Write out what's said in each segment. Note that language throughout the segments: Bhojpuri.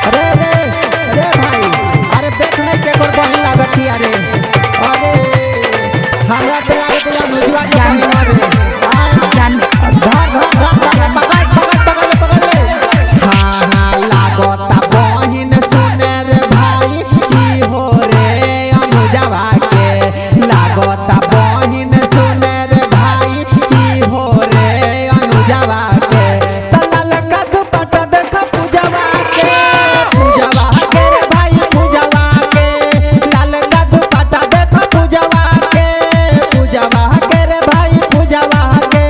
अरे रे रे भाई अरे देख नहीं के कोर बहन लागत ही अरे अरे हमरा तो लागत है मुझवा के बहन रे जान धर धर धर पकड़ हां हां लागत बहन सुने रे भाई ई हो रे अनुजवा के लागत बहन सुने रे भाई ई हो रे अनुजवा के तलाल का दुपट्टा देखा पूजवा के रे भाई पूजवा के लाल का दुपट्टा देखा पूजवा के रे भाई पूजवा के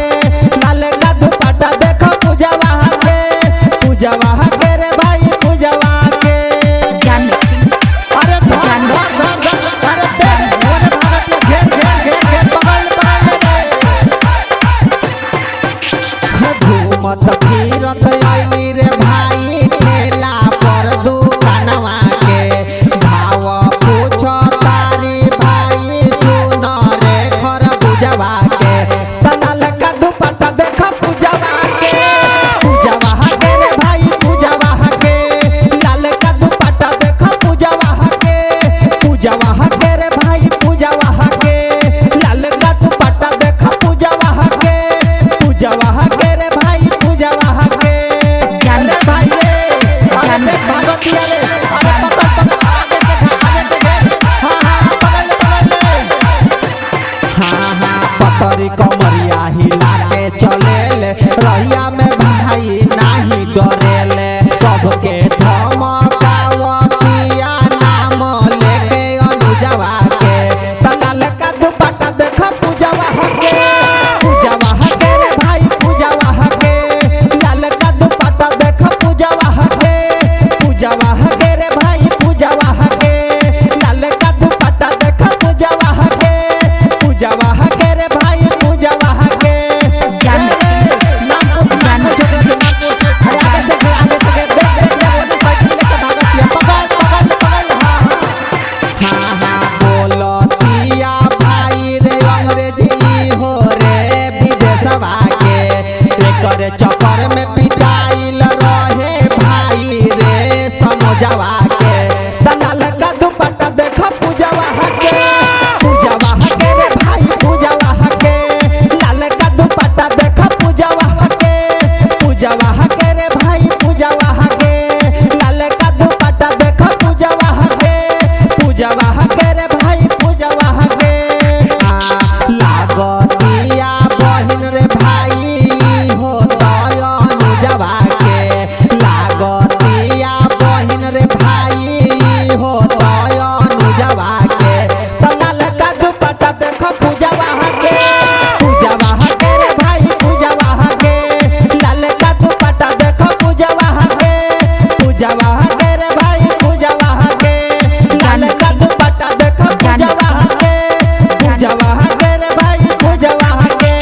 लाल का दुपट्टा देखा पूजवा के रे भाई पूजवा के अरे धर धर धर अरे देख मोने भागत ले घेर पकड़ घूमत फिरत आईली रे भाई ठेला पर दुकानवा के भाव पूछ तारी भाई सुन रे खर पूजवा के तलाल का दुपट्टा देखा पूजवा के रे भाई पूजवा के लाल का दुपट्टा देखा पूजवा के रे भाई पूजवा के लाल का दुपट्टा देखा पूजवा के रे भाई पूजवा के अरे भाई रे अरे देख भागत रे अरे पकड़ आगे से हां हां पकड़ ले हां हां पतरी कमरिया हिला के चले ले रहिया में भाई नाही डरे ले सबके धमकावतिया नाम लेके अनुजवा के तलाल का दुपट्टा देखा पूजवा के रे भाई पूजवा के लाल का दुपट्टा देखा पूजवा के रे भाई पूजवा के लाल का दुपट्टा देखा पूजवा के रे भाई पूजवा के नाम को छोटा से नाम को आगे से देख वो साइकिल लेके भागतिया पकड़ हां हां बोलतिया भाई रे अंग्रेजी हो रे विदेशवा के एकर चक्कर में पिटाइल रहे भाई रे समझवा के तलाल का दुपट्टा देखा पूजवा के रे भाई पूजवा के लाल का दुपट्टा देखा पूजवा के रे भाई पूजवा के लाल का दुपट्टा देखा पूजवा के रे भाई पूजवा के लागतिया बहिन रे भाई हो दया अनुजवा के लागतिया बहिन रे भाई हो दया अनुजवा के तलाल का दुपट्टा देखा पूजवा के रे भाई पूजवा के लाल का दुपट्टा देखा पूजवा के रे भाई पूजवा के लाल का दुपट्टा देखा पूजवा के रे भाई पूजवा के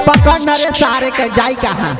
पकड़ रे सारे के जाई कहां।